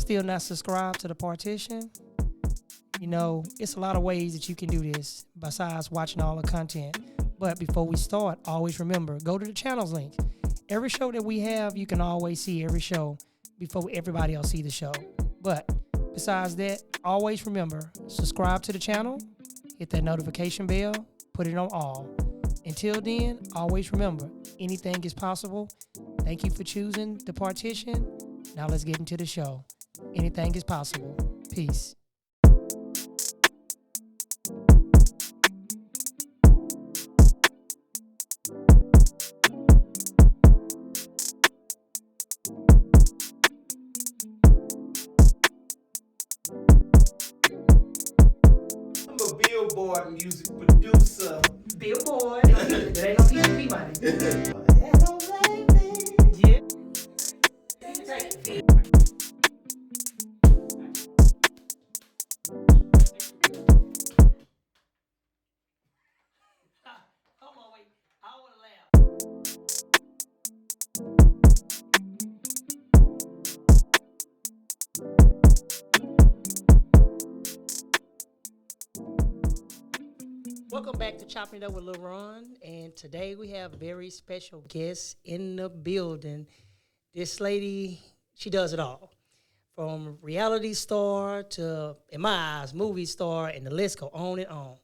still not subscribed to the Partition, you know, it's a lot of ways that you can do this besides watching all the content. But before we start, always remember, go to the channels link. Every show that we have, you can always see every show before everybody else see the show. But besides that, always remember, subscribe to the channel, hit that notification bell, put it on all. Until then, always remember, anything is possible. Thank you for choosing the Partition. Now let's get into the show. Anything is possible. Peace. Billboard music producer. Billboard. There ain't no PPP money. Yeah. Hold on, wait. I want to laugh. Welcome back to Choppin It Up with Lil Ron, and today we have a very special guest in the building. This lady, she does it all. From reality star to, in my eyes, movie star, and the list go on and on.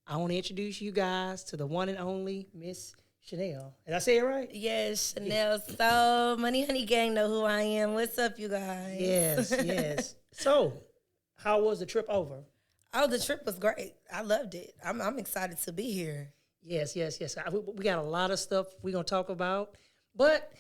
I want to introduce you guys to the one and only Miss Chanel. Did I say it right? Yes, Chanel Tso. Money Honey Gang know who I am. What's up, you guys? Yes, yes. So, how was the trip over? Oh, the trip was great. I loved it. I'm excited to be here. Yes. We got a lot of stuff we're going to talk about. But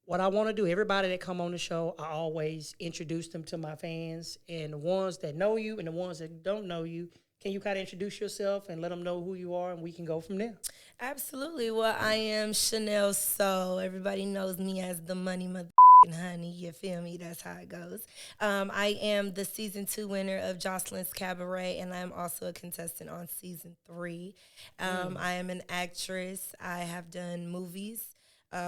what I want to do, everybody that come on the show, I always introduce them to my fans. And the ones that know you and the ones that don't know you, can you kind of introduce yourself and let them know who you are, and we can go from there? Absolutely. Well, I am Chanel Tso. Everybody knows me as the money mother. Honey, you feel me? That's how it goes. I am the season 2 winner of Joseline's Cabaret, and I'm also a contestant on season 3. I am an actress. I have done movies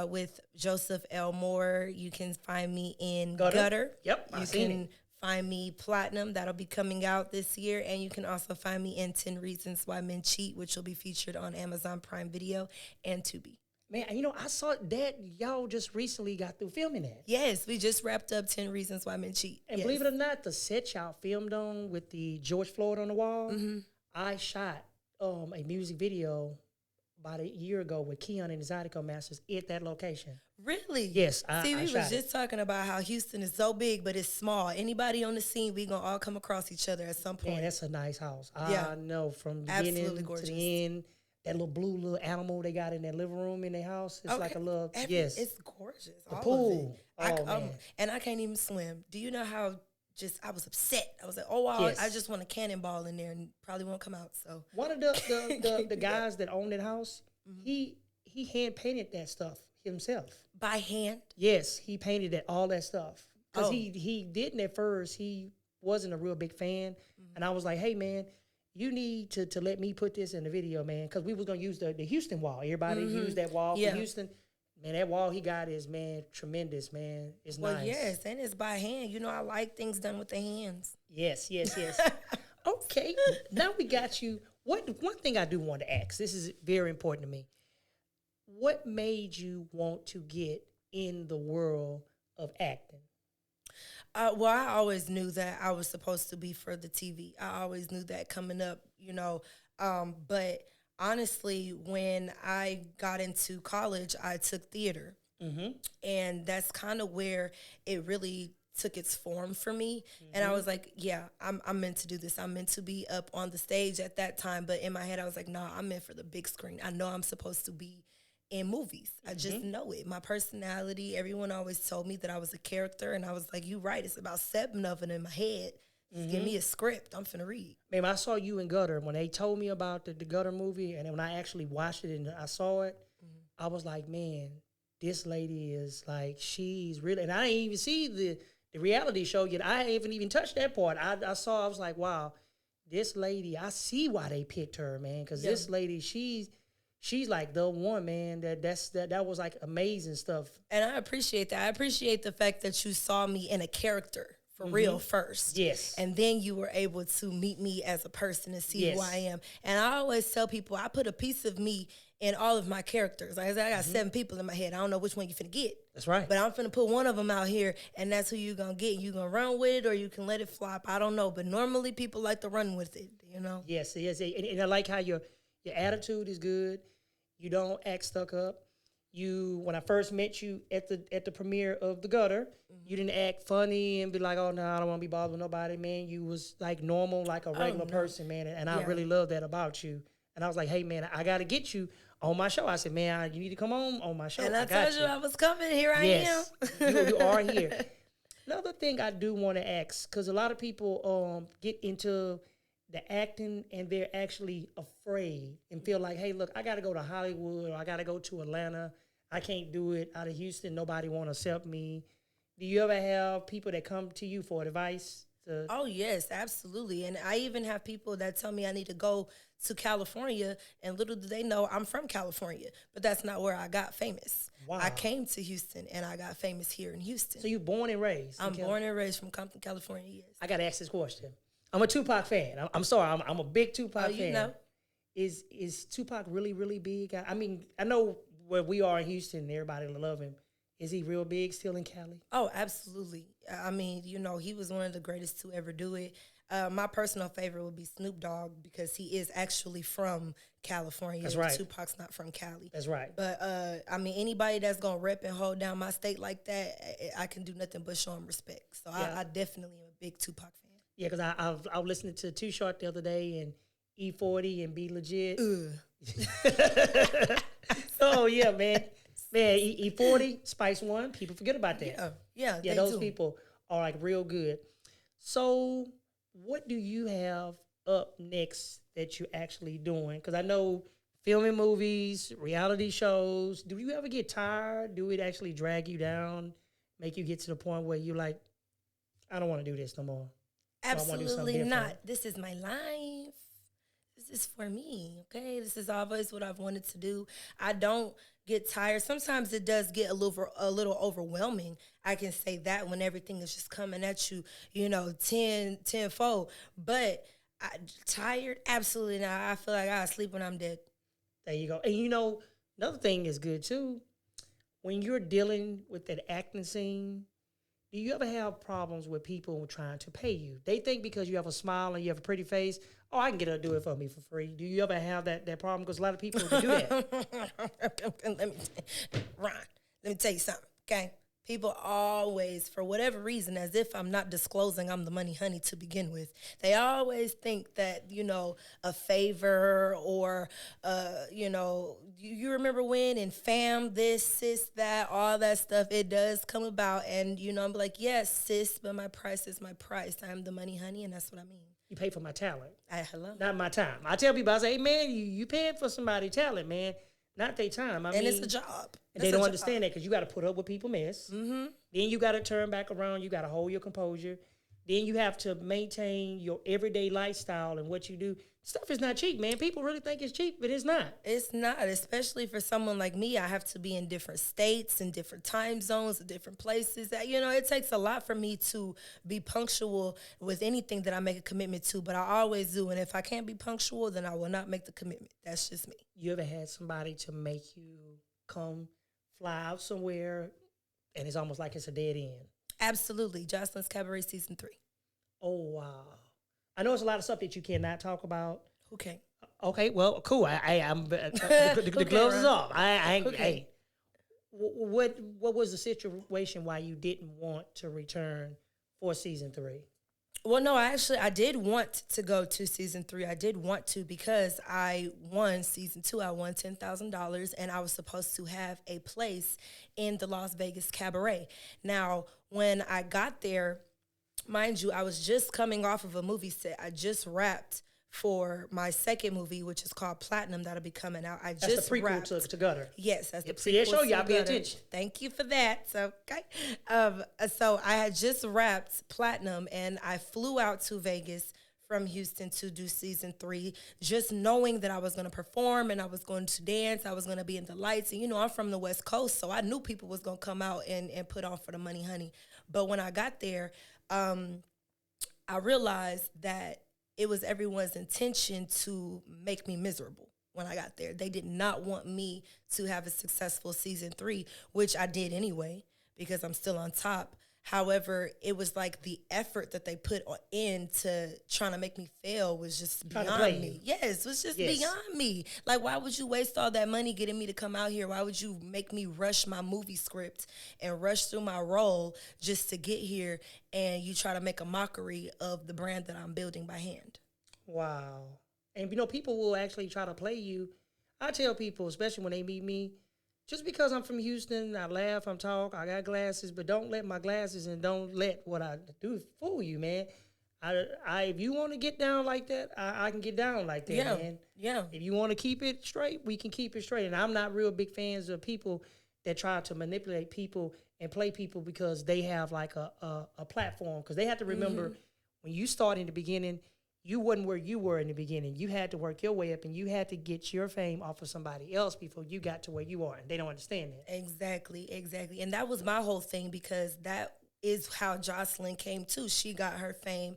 with Joseph L. Moore. You can find me in Gutter. Yep, you can find me Platinum. That'll be coming out this year, and you can also find me in 10 Reasons Why Men Cheat, which will be featured on Amazon Prime Video and Tubi. Man, you know, I saw that y'all just recently got through filming that. Yes, we just wrapped up 10 Reasons Why Men Cheat. And believe it or not, the set y'all filmed on with the George Floyd on the wall, I shot a music video about a year ago with Keon and the Zydeco Masters at that location. Really? Yes, See, we was just talking about how Houston is so big, but it's small. Anybody on the scene, we going to all come across each other at some point. Man, that's a nice house. Yeah. I know, from the beginning to the end. That little animal they got in their living room in their house. It's like a little, yes. It's gorgeous. The pool. Man. And I can't even swim. Do you know how I was upset. I was like, oh, wow, yes. I just want a cannonball in there and probably won't come out. So one of the guys that owned that house, he hand painted that stuff himself. By hand? Yes, he painted all that stuff. Because he didn't at first. He wasn't a real big fan. And I was like, hey, man, you need to let me put this in the video, man, because we was going to use the Houston wall. Everybody used that wall for Houston. Man, that wall he got is, man, tremendous, man. It's nice. Well, yes, and it's by hand. You know, I like things done with the hands. Yes. Okay, now we got you. One thing I do want to ask, this is very important to me. What made you want to get in the world of acting? Well, I always knew that I was supposed to be for the TV. I always knew that coming up, you know. But honestly, when I got into college, I took theater. And that's kind of where it really took its form for me. And I was like, yeah, I'm meant to do this. I'm meant to be up on the stage at that time. But in my head, I was like, nah, I'm meant for the big screen. I know I'm supposed to be in movies. I just know it. My personality, everyone always told me that I was a character, and I was like, you right, it's about 7 of it in my head. Just give me a script. I'm finna read. Man, I saw you in Gutter. When they told me about the Gutter movie, and then when I actually watched it and I saw it, I was like, man, this lady is like, she's really, and I didn't even see the reality show yet. I haven't even touched that part. I was like, wow, this lady, I see why they picked her, man, because this lady, she's like the one, man. That was like amazing stuff. And I appreciate that. I appreciate the fact that you saw me in a character for real first. Yes. And then you were able to meet me as a person and see who I am. And I always tell people I put a piece of me in all of my characters. Like I said, I got 7 people in my head. I don't know which one you finna get. That's right. But I'm finna put one of them out here, and that's who you gonna get. You gonna run with it, or you can let it flop. I don't know. But normally people like to run with it, you know? Yes. And I like how your attitude is good. You don't act stuck up. When I first met you at the premiere of The Gutter, you didn't act funny and be like, oh, no, I don't want to be bothered with nobody, man. You was like normal, like a regular person, man. And I really love that about you. And I was like, hey, man, I got to get you on my show. I said, man, you need to come on my show. And I told you I was coming. Here I am. you are here. Another thing I do want to ask, because a lot of people get into the acting and they're actually afraid and feel like, hey, look, I got to go to Hollywood or I got to go to Atlanta. I can't do it out of Houston. Nobody want to accept me. Do you ever have people that come to you for advice? Oh, yes, absolutely. And I even have people that tell me I need to go to California, and little do they know I'm from California, but that's not where I got famous. Wow. I came to Houston, and I got famous here in Houston. So you born and raised? I'm born and raised from Compton, California, yes. I got to ask this question. I'm a Tupac fan. I'm sorry. I'm a big Tupac fan. You know? Is Tupac really, really big? I mean, I know where we are in Houston, everybody love him. Is he real big still in Cali? Oh, absolutely. I mean, you know, he was one of the greatest to ever do it. My personal favorite would be Snoop Dogg because he is actually from California. That's right. Tupac's not from Cali. That's right. But, I mean, anybody that's going to rep and hold down my state like that, I can do nothing but show him respect. So I definitely am a big Tupac fan. Yeah, because I was listening to Too Short the other day and E40 and Be Legit. Oh, yeah, man. Man, E40, Spice One, people forget about that. Yeah, those people are like real good. So what do you have up next that you're actually doing? Because I know filming movies, reality shows, do you ever get tired? Do it actually drag you down, make you get to the point where you're like, I don't want to do this no more? Absolutely not. This is my life. This is for me, okay? This is always what I've wanted to do. I don't get tired. Sometimes it does get a little overwhelming. I can say that when everything is just coming at you, you know, tenfold. But tired? Absolutely not. I feel like I'll sleep when I'm dead. There you go. And you know, another thing is good too. When you're dealing with that acting scene, do you ever have problems with people trying to pay you? They think because you have a smile and you have a pretty face, oh, I can get her to do it for me for free. Do you ever have that problem? Because a lot of people do that. Ron, let me tell you something, okay? People always, for whatever reason, as if I'm not disclosing I'm the money honey to begin with, they always think that, you know, a favor or, you know, you remember when in fam, this, sis, that, all that stuff, it does come about. And, you know, I'm like, yes, sis, but my price is my price. I'm the money honey, and that's what I mean. You pay for my talent. Hello. Not my time. I tell people, I say, hey, man, you paying for somebody's talent, man. Not their time. I mean, it's a job. And they don't understand that because you got to put up with people mess. Mm-hmm. Then you got to turn back around. You got to hold your composure. Then you have to maintain your everyday lifestyle and what you do. Stuff is not cheap, man. People really think it's cheap, but it's not. It's not, especially for someone like me. I have to be in different states and different time zones and different places. You know, it takes a lot for me to be punctual with anything that I make a commitment to, but I always do. And if I can't be punctual, then I will not make the commitment. That's just me. You ever had somebody to make you come fly out somewhere and it's almost like it's a dead end? Absolutely. Joseline's Cabaret Season 3. Oh, wow. I know it's a lot of stuff that you cannot talk about. Okay. Okay, well, cool. I'm the gloves is off. Hey, what was the situation why you didn't want to return for Season 3? Well, no, I did want to go to Season 3. I did want to because I won Season 2. I won $10,000, and I was supposed to have a place in the Las Vegas Cabaret. Now, when I got there, mind you, I was just coming off of a movie set. I just wrapped for my second movie, which is called Platinum, that'll be coming out. That's the prequel to Gutter. Yes, that's the prequel. See, that show y'all pay attention. Thank you for that. So, okay. So I had just wrapped Platinum, and I flew out to Vegas from Houston to do Season 3, just knowing that I was going to perform and I was going to dance. I was going to be in the lights. And, you know, I'm from the West Coast, so I knew people was going to come out and put on for the money honey. But when I got there, I realized that it was everyone's intention to make me miserable when I got there. They did not want me to have a successful season 3, which I did anyway because I'm still on top. However, it was like the effort that they put into trying to make me fail was just beyond me. Yes, it was just beyond me. Like, why would you waste all that money getting me to come out here? Why would you make me rush my movie script and rush through my role just to get here, and you try to make a mockery of the brand that I'm building by hand? Wow. And, people will actually try to play you. I tell people, especially when they meet me, just because I'm from Houston, I laugh, I'm talk, I got glasses, but don't let my glasses and don't let what I do fool you, man. If you want to get down like that, I can get down like that, man. Yeah. If you want to keep it straight, we can keep it straight. And I'm not real big fans of people that try to manipulate people and play people because they have like a platform. Because they have to remember when you start in the beginning, you wasn't where you were in the beginning. You had to work your way up, and you had to get your fame off of somebody else before you got to where you are, and they don't understand that. Exactly. And that was my whole thing, because that is how Joseline came too. She got her fame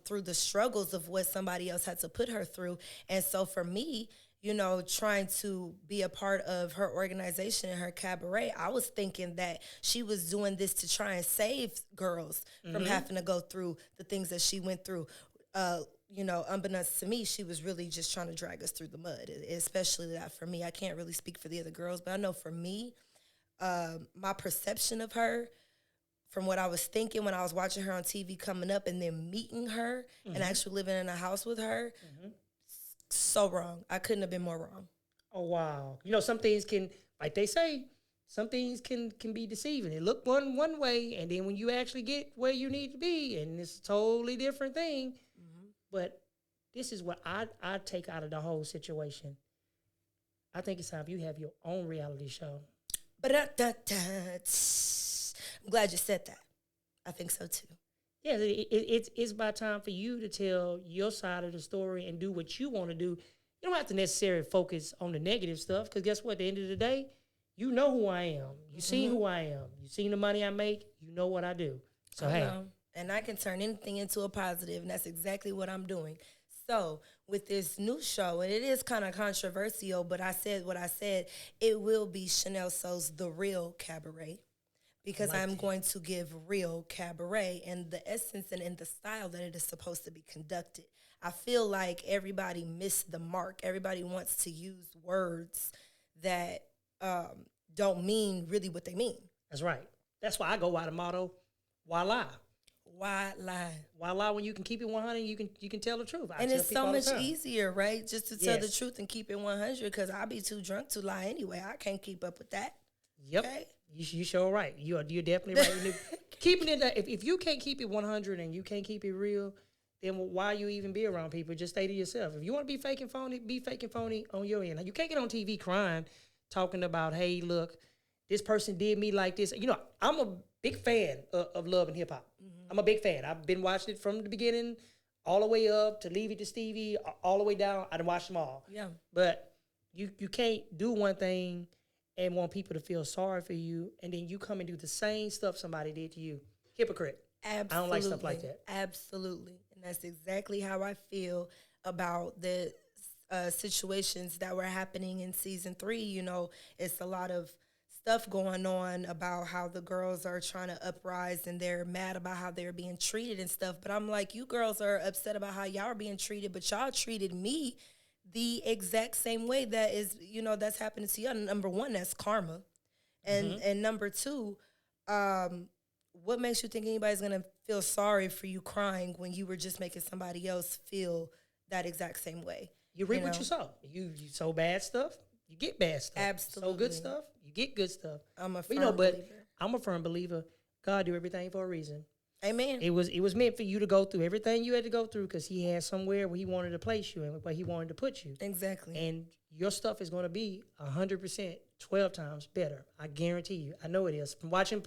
through the struggles of what somebody else had to put her through. And so for me, trying to be a part of her organization and her cabaret, I was thinking that she was doing this to try and save girls from having to go through the things that she went through. Unbeknownst to me, she was really just trying to drag us through the mud, especially that for me. I can't really speak for the other girls, but I know for me, my perception of her, from what I was thinking when I was watching her on TV coming up and then meeting her and actually living in a house with her, so wrong. I couldn't have been more wrong. Oh, wow. Some things can, like they say, some things can be deceiving. It look one way, and then when you actually get where you need to be, and it's a totally different thing. But this is what I take out of the whole situation. I think it's time you have your own reality show. I'm glad you said that. I think so too. Yeah, it's about time for you to tell your side of the story and do what you want to do. You don't have to necessarily focus on the negative stuff, because guess what? At the end of the day, you know who I am. You seen who I am. You seen the money I make. You know what I do. So, hey. And I can turn anything into a positive, and that's exactly what I'm doing. So with this new show, and it is kind of controversial, but I said what I said, it will be Chanel Tso's The Real Cabaret, because I'm going to give real cabaret and the essence and in the style that it is supposed to be conducted. I feel like everybody missed the mark. Everybody wants to use words that don't mean really what they mean. That's right. That's why I go by the motto, voila. Why lie? Why lie when you can keep it 100? You can tell the truth. And it's so much easier, right? Just to tell the truth and keep it 100, because I'll be too drunk to lie anyway. I can't keep up with that. Yep. Okay? You sure right. You're definitely right. Keeping it, if you can't keep it 100 and you can't keep it real, then why you even be around people? Just stay to yourself. If you want to be fake and phony, be fake and phony on your end. You can't get on TV crying, talking about, hey, look, this person did me like this. I'm a big fan of love and hip hop. I'm a big fan. I've been watching it from the beginning all the way up to Leave It to Stevie, all the way down. I done watched them all. Yeah. But you can't do one thing and want people to feel sorry for you, and then you come and do the same stuff somebody did to you. Hypocrite. Absolutely. I don't like stuff like that. Absolutely. And that's exactly how I feel about the situations that were happening in season 3. It's a lot of stuff going on about how the girls are trying to uprise and they're mad about how they're being treated and stuff. But I'm like, you girls are upset about how y'all are being treated, but y'all treated me the exact same way that is, that's happening to y'all. Number one, that's karma. And number two, what makes you think anybody's going to feel sorry for you crying when you were just making somebody else feel that exact same way? You reap what you sow. You sow bad stuff, you get bad stuff. Absolutely. Sow good stuff, you get good stuff. I'm a firm believer. I'm a firm believer. God do everything for a reason. Amen. It was meant for you to go through everything you had to go through, because he had somewhere where he wanted to place you and where he wanted to put you. Exactly. And your stuff is going to be 100%, 12 times better. I guarantee you. I know it is. From watching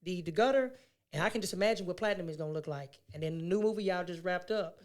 the Gutter, and I can just imagine what Platinum is going to look like. And then the new movie y'all just wrapped up.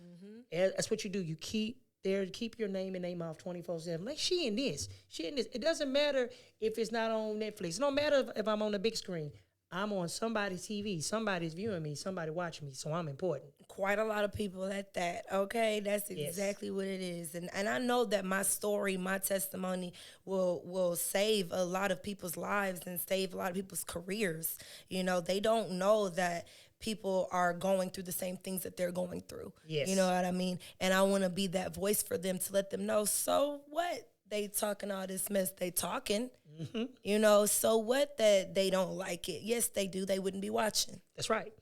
That's what you do. You keep your name in their mouth 24/7. Like, she in this. It doesn't matter if it's not on Netflix. It don't matter if I'm on the big screen. I'm on somebody's TV. Somebody's viewing me. Somebody watching me. So I'm important. Quite a lot of people at that. Okay, that's exactly what it is, and I know that my story, my testimony, will save a lot of people's lives and save a lot of people's careers. You know, they don't know that people are going through the same things that they're going through. Yes. You know what I mean? And I want to be that voice for them to let them know. So what? They talking all this mess. They talking. Mm-hmm. You know. So what? That they don't like it. Yes, they do. They wouldn't be watching. That's right.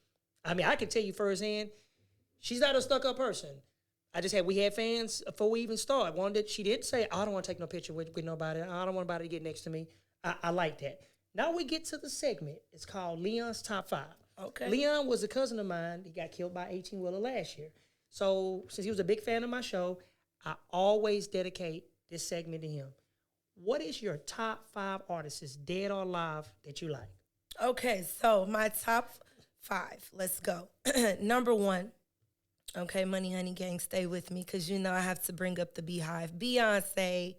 I mean, I can tell you firsthand. She's not a stuck-up person. We had fans before we even started. One that she didn't say, I don't want to take no picture with nobody. I don't want nobody to get next to me. I like that. Now we get to the segment. It's called Leon's Top 5. Okay. Leon was a cousin of mine. He got killed by 18-wheeler last year. So since he was a big fan of my show, I always dedicate this segment to him. What is your top 5 artists, dead or alive, that you like? Okay, so my top 5. Let's go. Number 1. Okay, Money Honey Gang, stay with me because you know I have to bring up the Beehive. Beyonce,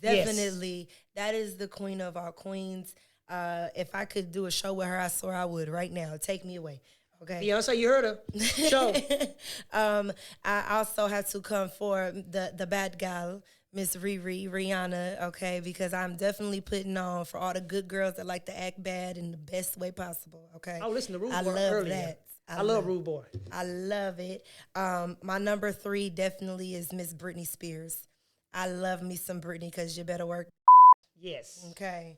definitely. Yes. That is the queen of all queens. If I could do a show with her, I swear I would right now. Take me away. Okay. Beyonce, you heard her. Show. I also have to come for the bad gal, Miss Rihanna, okay, because I'm definitely putting on for all the good girls that like to act bad in the best way possible, okay? Oh, listen to Rude Boy I love earlier. that. I love Rude Boy. I love it. My number 3 definitely is Miss Britney Spears. I love me some Britney because you better work. Yes. Okay.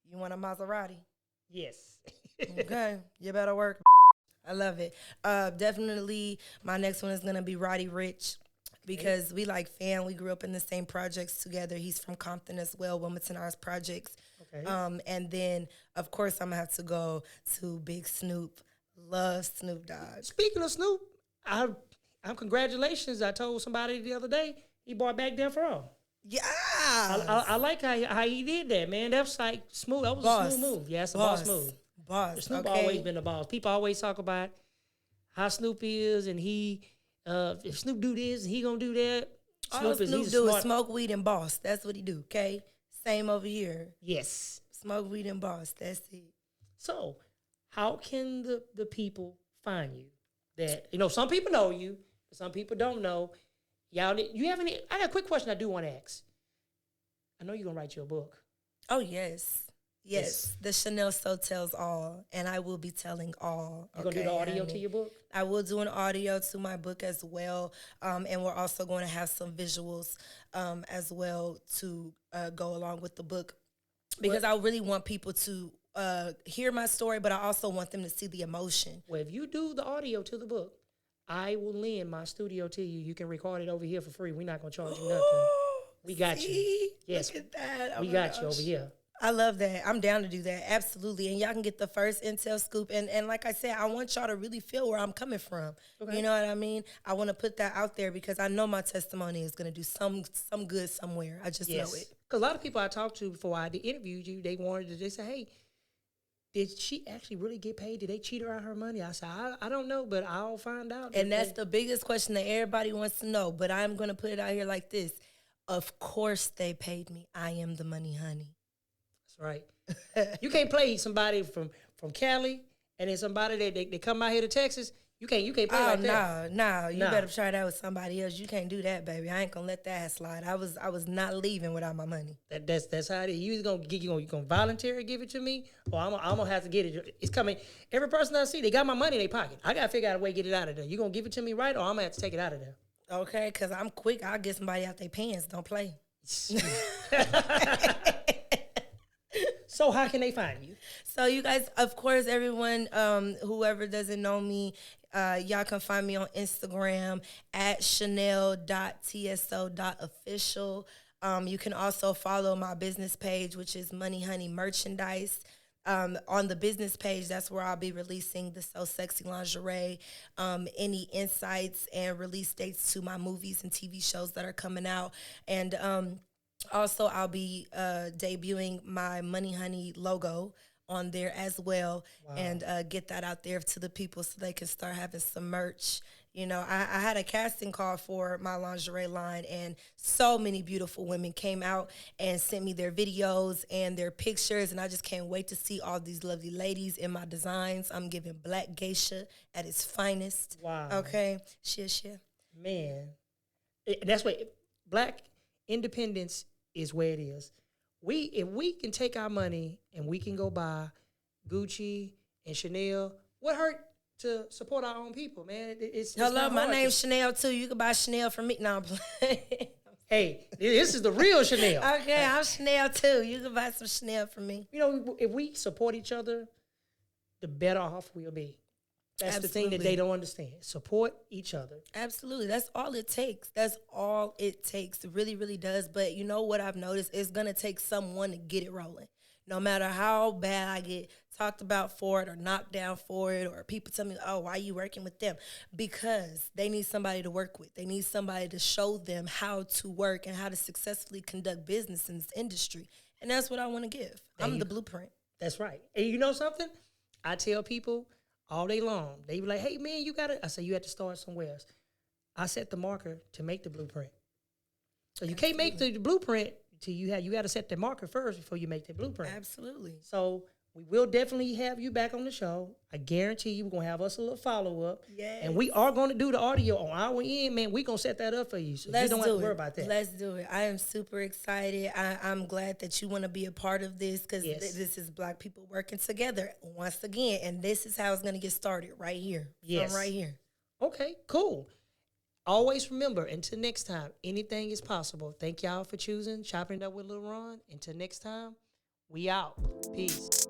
You want a Maserati? Yes. Okay. You better work. I love it. Definitely my next one is going to be Roddy Ricch because we like fam. We grew up in the same projects together. He's from Compton as well, Wilmington Arts Projects. Okay. And then, of course, I'm going to have to go to Big Snoop. Love Snoop Dogg. Speaking of Snoop, I'm congratulations. I told somebody the other day he bought back Death Row. Yeah, I like how he did that, man. That's like smooth. That was a smooth move. Yeah, it's a boss move. Boss. Snoop always been a boss. People always talk about how Snoop is, and he if Snoop do this, he gonna do that. All Snoop do is smoke weed and boss. That's what he do. Okay, same over here. Yes, smoke weed and boss. That's it. So, how can the people find you? That some people know you, but some people don't know. You have any? I got a quick question I do want to ask. I know you're gonna write your book. Oh yes. The Chanel Tso tells all, and I will be telling all. You gonna do the audio to your book? I will do an audio to my book as well, and we're also going to have some visuals as well to go along with the book, because I really want people to hear my story, but I also want them to see the emotion. Well, if you do the audio to the book, I will lend my studio to you. You can record it over here for free. We're not gonna charge you nothing. We got you. Yes, look at that. Oh we got you over here. I love that. I'm down to do that. Absolutely. And y'all can get the first intel scoop. And like I said, I want y'all to really feel where I'm coming from. Okay. You know what I mean? I want to put that out there because I know my testimony is going to do some good somewhere. I just know it. Because a lot of people I talked to before I interviewed you, they say, hey, did she actually really get paid? Did they cheat her out of her money? I said, I don't know, but I'll find out. And that's the biggest question that everybody wants to know. But I'm going to put it out here like this. Of course they paid me. I am the money honey. Right. You can't play somebody from Cali and then somebody that they come out here to Texas. You can't play like that. No. You better try that with somebody else. You can't do that, baby. I ain't gonna let that slide. I was not leaving without my money. That's how it is. You gonna voluntarily give it to me, or I'm gonna have to get it. It's coming. Every person I see, they got my money in their pocket. I gotta figure out a way to get it out of there. You gonna give it to me right, or I'm gonna have to take it out of there. Okay, because I'm quick. I'll get somebody out their pants. Don't play. So how can they find you? So you guys, of course, everyone, whoever doesn't know me, y'all can find me on Instagram at chanel.tso.official. You can also follow my business page, which is Money Honey Merchandise. On the business page, that's where I'll be releasing the So Sexy lingerie, any insights and release dates to my movies and TV shows that are coming out. And also, I'll be debuting my Money Honey logo on there as well. Wow. And get that out there to the people so they can start having some merch, You know, I had a casting call for my lingerie line, and so many beautiful women came out and sent me their videos and their pictures, and I just can't wait to see all these lovely ladies in my designs. I'm giving black geisha at its finest. Wow. Okay? Shit. Man. That's what black independence is where it is. If we can take our money and we can go buy Gucci and Chanel, what hurt to support our own people, man? It's Hello, my name's Chanel Tso. You can buy Chanel from me. No, I'm playing. Hey, this is the real Chanel. Okay, I'm Chanel too. You can buy some Chanel from me. You know, if we support each other, the better off we'll be. That's the thing that they don't understand. Support each other. Absolutely. That's all it takes. That's all it takes. It really, really does. But you know what I've noticed? It's going to take someone to get it rolling. No matter how bad I get talked about for it or knocked down for it, or people tell me, oh, why are you working with them? Because they need somebody to work with. They need somebody to show them how to work and how to successfully conduct business in this industry. And that's what I want to give. I'm the blueprint. That's right. And you know something? I tell people all day long, they be like, hey, man, you got to, I say, you have to start somewhere else. I set the marker to make the blueprint. So you can't make the blueprint till you got to set the marker first before you make the blueprint. Absolutely. So we will definitely have you back on the show. I guarantee you we're going to have us a little follow-up. Yes. And we are going to do the audio on our end, man. We're going to set that up for you. So you don't have to worry about that. Let's do it. I am super excited. I'm glad that you want to be a part of this because this is Black people working together once again. And this is how it's going to get started right here. Yes. From right here. Okay, cool. Always remember, until next time, anything is possible. Thank y'all for choosing Chopping It Up with Lil Ron. Until next time, we out. Peace.